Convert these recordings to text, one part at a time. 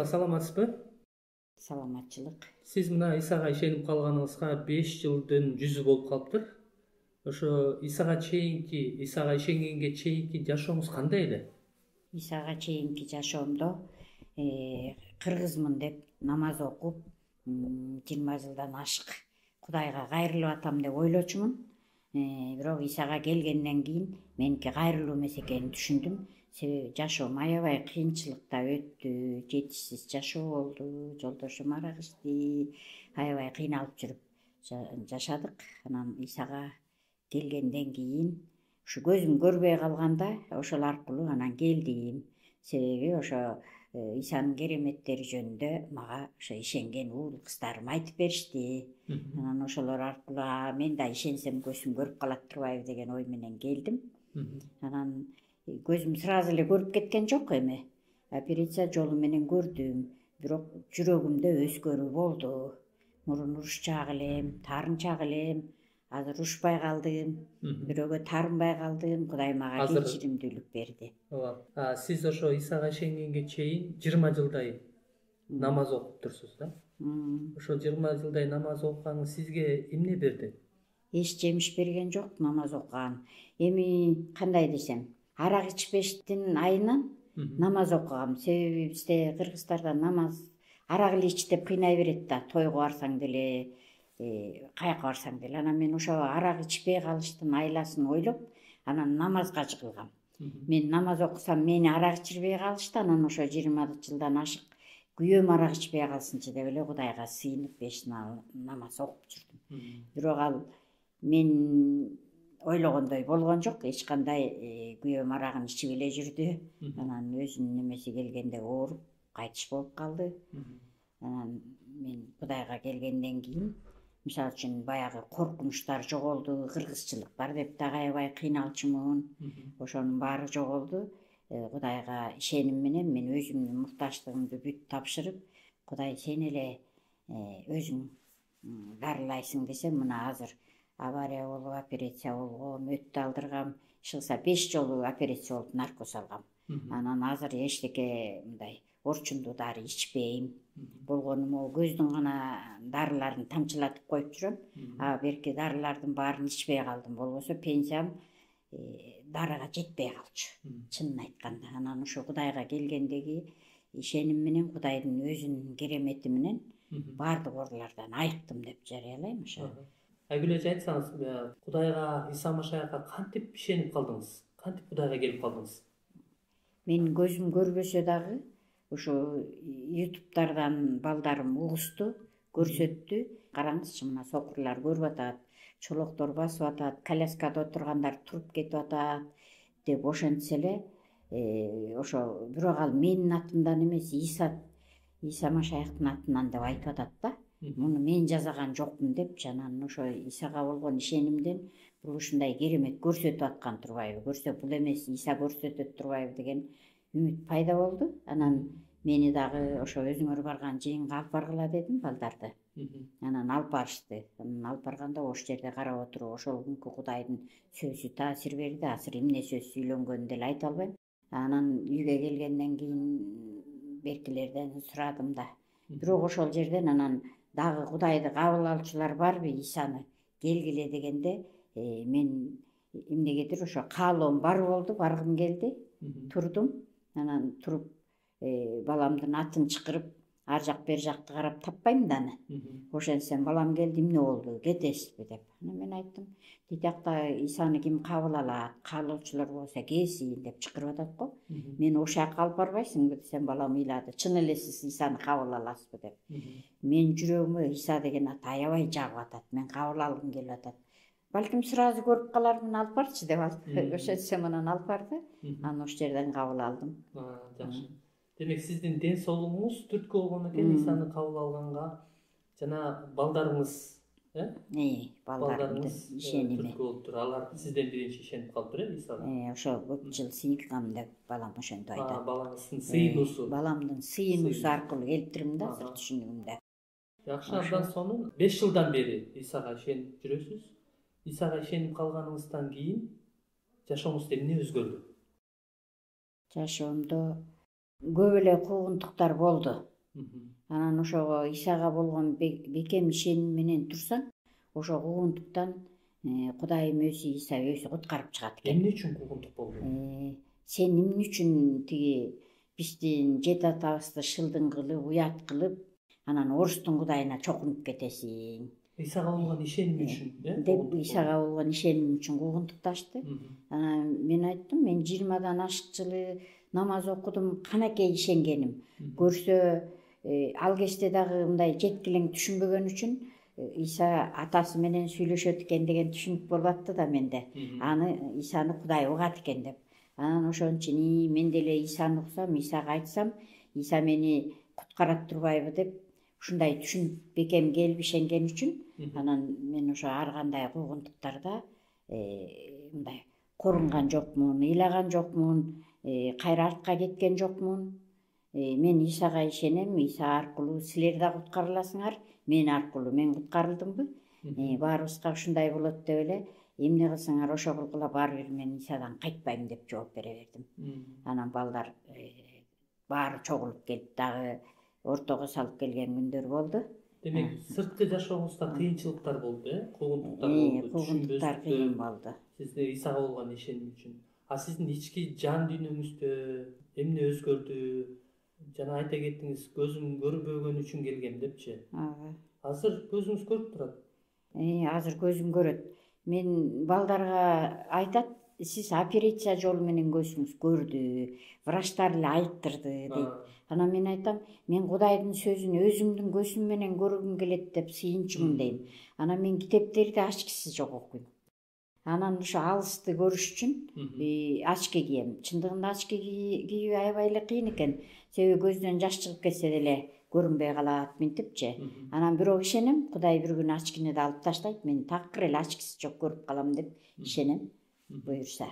саламатсызбы? Саламатчылык. Сиз мына Исага ишенип калганыңызга 5 жылдын 100 болуп калыптыр. Ошо Исага ишенгенге чейинки жашооңуз кандай эле? Исага чейинки жашоомдо кыргызмын деп намаз окуп, 20 жылдан ашык Кудайга кайрылып атам деп ойлочумун. Бирок Исага келгенден кийин меники кайрылуу эмес экенин түшүндүм. Себеби жашоом аябай кыйынчылыкта өттү, жетишсиз жашоо болду, жолдошум арак ичти, аябай кыйналып жүрүп жашадык. Анан Исага келгенден кийин ушу көзүм көрбөй калганда ошол аркылуу анан келдим. Себеби ошо Исанын кереметтери жөнүндө мага ошо ишенген уул кыздарым айтып беришти. Анан ошолор аркылуу мен да ишенсем көзүм көрүп калат турбайбы деген ой менен келдим. Анан көзүм сразу эле көрүп кеткен жок эми. Операция жолу менен көрдүм, бирок жүрөгүмдө өзгөрүү болду. Мурун урушчаак элем, таарынчаак элем. Азыр урушпай калдым, бирөөгө таарынбай калдым. Кудай мага кечиримдүүлүк берди. Ооба. Сиз ошо Исага ишенгенге чейин 20 жылдай намаз окуптурсуз да? Ошо 20 жылдай намаз окуганыңыз сизге эмне берди? Эч жемиш берген жок намаз окуган. Эми кандай десем, арак ичпештин айынан намаз окугам. Себеби бизде кыргыздарда намаз арак эле ич деп кыйнай берет да, тойго барсаң деле, каяка барсаң деле. Анан мен ошо арак ичпей калыштын айласын ойлоп, анан намазга жыгылгам. Мен намаз окусам мени арак ичирбей калышты, анан ошо 20 жылдан ашык күйөөм арак ичпей калсынчы деп эле Кудайга сыйынып 5 намаз окуп жүрдүм. Бирок ал мен ойлогондой болгон жок. Эч кандай күйөөм арагын ичип эле жүрдү. Анан өзүнүн немеси келгенде ооруп, кайтыш болуп калды. Анан мен Кудайга келгенден кийин, мисалы үчүн баягы коркунучтар жоголду, кыргызчылык бар деп дагы аябай кыйналчумун. Ошонун баары жоголду. Кудайга ишеним менен мен өзүмдүн муктаждыгымды бүт тапшырып, Кудай сен эле өзүң дарылайсың десем, мына азыр авария болуп, операция болгом, өттү алдыргам. Ишкылса 5 жолу операция болуп, наркоз алгам. Анан азыр эчтеке мындай орчундуу дары ичпейм. Болгону могу көздүн гана дарыларын тамчылатып коюп жүрөм. Берки дарылардын баарын ичпей калдым. Болбосо пенсиям дарыга жетпей калчу. Чынын айтканда, анан ошо Кудайга келгендеги ишеним менен, Кудайдын өзүнүн керемети менен баардык оорулардан айыктым деп жарыялайм ошо. Айгүл эже, айтсаңыз, Кудайга, Иса Машаякка кантип ишенип калдыңыз? Кантип Кудайга келип калдыңыз? Менин көзүм көрбөсө дагы ушу ютубтардан балдарым угусту, көрсөттү. Караңызчы, мына сокурлар көрүп атат, чолоктор басып атат, коляскада отургандар туруп кетип атат деп ошентсе эле, ошо бирок ал менин атымдан эмес, Иса Машаяктын атынан деп айтып атат да. Муну мен жазаган жокмун деп, жанан ошо Исага болгон ишенимден бул ушундай керемет көрсөтүп аткан турбайбы, көрсө бул эмес Иса көрсөтөт турбайбы деген үмүт пайда болду. Анан мени дагы ошо өзүңөр барган жыйынга алып баргыла дедим балдарды. Анан алып барышты. Анан алып барганда ошол жерде карап отуруп, ошол күнкү Кудайдын сөзү таасир берди. Азыр эмне сөз сүйлөнгөнүн деле айта албайм. Анан үйгө келгенден кийин беркилерден сурадым да. Бирок ошол жерден анан дагы Кудайды кабыл алуучулар барбы, Исаны келгиле дегенде, мен эмнегедир ошо каалоом бар болду, баргым келди. Турдум. Анан туруп баламдын атын чакырып, ар жак бер жакты карап таппайм да аны. Ошентсем балам келди, эмне болду, кетесизби деп. Анан мен айттым, титиякта Исаны ким кабыл алат, каалоочулар болсо келсин деп чакырып атат го. Мени ошол жака алып барбайсыңбы десем, балам ыйлады. Чын эле сиз Исаны кабыл аласызбы деп. Мен жүрөгүмө Иса деген ат аябай жагып атат. Мен кабыл алгым келип атат. Балким сразу көрүп калармын, алып барчы деп ошентсем анан алып барды. Анан ошол жерден кабыл алдым. Жакшы. Демек сиздин ден соолугуңуз түрткү болгон экен Исаны кабыл алганга. Жана балдарыңыз, балдарымдын ишеними түрткү болуптур. Алар сизден биринчи ишенип калыптыр, Исага. Ошо көп жыл сыйынгам деп балам ошентип айтат. Балаңыздын сыйынуусу. Баламдын сыйынуусу аркылуу келиптирмин да азыр түшүнүгүмдө. Жакшы, андан соң 5 жылдан бери Исага ишенип жүрөсүз. Исага ишенип калганыңыздан кийин жашооңузда эмне өзгөрдү? Жашоомдо көп эле куугунтуктар болду. Анан ошого Исага болгон бекем ишеним менен турсаң, ошо куугунтуктан Кудайым өзү Иса өзү куткарып чыгат экен. Эмне үчүн куугунтук болду? Сен эмне үчүн тиги биздин жеде атабызды шылдың кылып, уят кылып, анан орустун кудайына чокунуп кетесиң? Исага болгон ишеним үчүн, деп Исага болгон ишеним үчүн куугунтукташты. Анан мен айттым, мен 20дан ашык жылы намаз окудум, канакей ишенгеним. Көрсө ал кезде дагы мындай жеткилең түшүнбөгөн үчүн Иса атасы менен сүйлөшөт экен деген түшүнүк болуп атты да менде. Аны Исаны Кудай угат экен деп. Анан ошон үчүн мен деле Исаны уксам, Исага айтсам, Иса мени куткарат турбайбы деп ушундай түшүнүп бекем келип ишенген үчүн анан мен ошо ар кандай куугунтуктарда мындай корунган жокмун, ыйлаган жокмун, кайра артка кеткен жокмун. Мен Исага ишенем, Иса аркылуу силер да куткарыласыңар, мен аркылуу мен куткарылдымбы? Баарыбызга ушундай болот деп эле, эмне кылсаңар ошо кылгыла, баары бир мен Исадан кайтпайм деп жооп бере бердим. Анан балдар баары чогулуп келип дагы ортого салып келген күндөр болду. Демек, сырткы жашооңузда кыйынчылыктар болду, куугунтуктар болду, куугунтуктар кыйын болду. Сизде Исага болгон ишеним үчүн. А сиздин ички жан дүйнөңүздө эмне өзгөрдү? Жана айта кеттиңиз, көзүм көрбөгөн үчүн келгем депчи. Азыр көзүңүз көрүп турат. Азыр көзүм көрөт. Мен балдарга айтат, сиз операция жолу менен көзүңүз көрдү, врачтар эле айттырды дейт. Анан мен айтам, мен Кудайдын сөзүн өзүмдүн көзүм менен көргүм келет деп сыйынчумун дейм. Анан мен китептерди ачкысы жок окуйм. Анан ошо алысты көрүш үчүн очки кийем. Чындыгында очки кийүү аябай эле кыйын экен. Себеби көздөн жаш чыгып кетсе деле көрүнбөй калат минтипчи. Анан бирок ишенем, Кудай бир күн очкини да алып таштайт, мен такыр эле очкисыз жок көрүп калам деп ишенем, буюрса.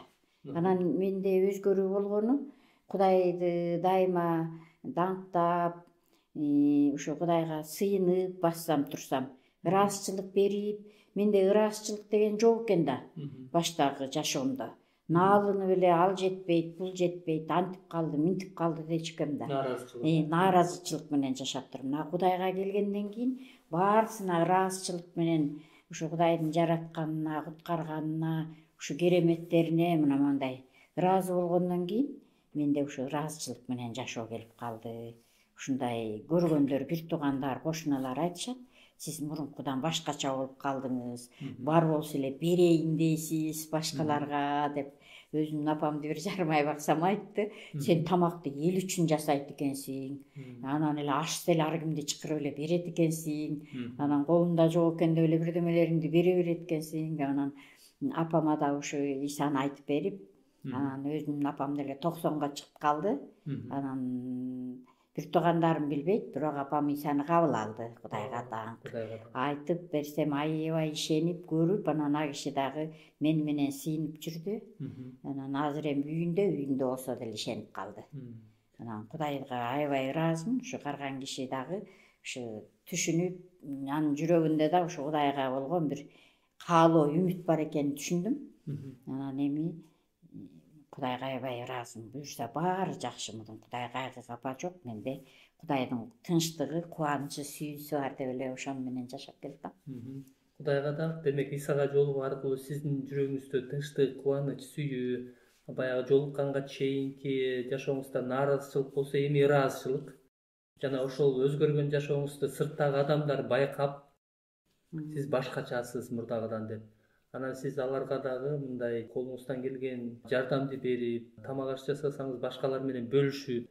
Анан менде өзгөрүү болгону, Кудайды дайыма даңктап, ушу Кудайга сыйынып бассам турсам, ыраазычылык берип, менде ыраазычылык деген жок экен да баштагы жашоомдо. Наалынып эле ал жетпейт, бул жетпейт, антип калды, минтип калды дечүкем да. Нааразычылык менен жашап турмун. А Кудайга келгенден кийин баарысына ыраазычылык менен ушу Кудайдын жаратканына, куткарганына, ушу кереметтерине мындай ыраазы болгондон кийин менде ушу ыраазычылык менен жашоо келип калды. Ушундай көргөндөр, бир туугандар, кошуналар айтышат, сиз мурункудан башкача болуп калдыңыз, бар болсо эле берейин дейсиз башкаларга деп. Өзүмдүн апамды бир жарымай баксам айтты, сен тамакты эл үчүн жасайт экенсиң, анан эле ашты эле ар кимди чакырып эле берет экенсиң, анан колуңда жок экен деп эле бирдемелериңди бере берет экенсиң. Анан апама да ушу Исаны айтып берип, анан өзүмдүн апам деле 90га чыгып калды. Анан бир туугандарым билбейт, бирок апам Исаны кабыл алды, Кудайга даңк. Айтып берсем аябай ишенип, көрүп, анан а киши дагы мен менен сыйынып жүрдү. Анан азыр эми үйүндө болсо деле ишенип калды. Анан Кудайга аябай ыраазымын. Ушу карган киши дагы ушу түшүнүп, анын жүрөгүндө да ушу Кудайга болгон бир каалоо, үмүт бар экенин түшүндүм. Анан эми Кудайга аябай ыраазымын. Буюрса баары жакшы, мунун Кудай кайгы капа жок. Менде Кудайдын тынчтыгы, кубанычы, сүйүүсү бар деп эле ошону менен жашап келатам. Кудайга да, демек Исага жолугуу аркылуу сиздин жүрөгүңүздө тынчтык, кубаныч, сүйүү, баягы жолукканга чейинки жашооңузда нааразычылык болсо, эми ыраазычылык жана ошол өзгөргөн жашооңузду сырттагы адамдар байкап, сиз башкачасыз мурдагыдан деп. Анан сиз аларга дагы мындай колуңуздан келген жардамды берип, тамак аш жасасаңыз башкалар менен бөлүшүп,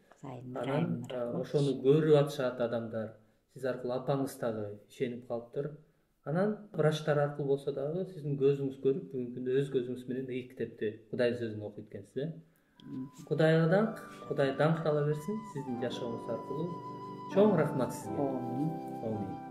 анан ошону көрүп атышат адамдар. Сиз аркылуу апаңыз дагы ишенип калыптыр. Анан врачтар аркылуу болсо дагы сиздин көзүңүз көрүп, бүгүнкү күндө өз көзүңүз менен 2 китепти Кудай сөзүн окуйт экенсиз. Кудайга даңк, Кудай даңктала берсин сиздин жашооңуз аркылуу. Чоң рахмат сизге. Амин.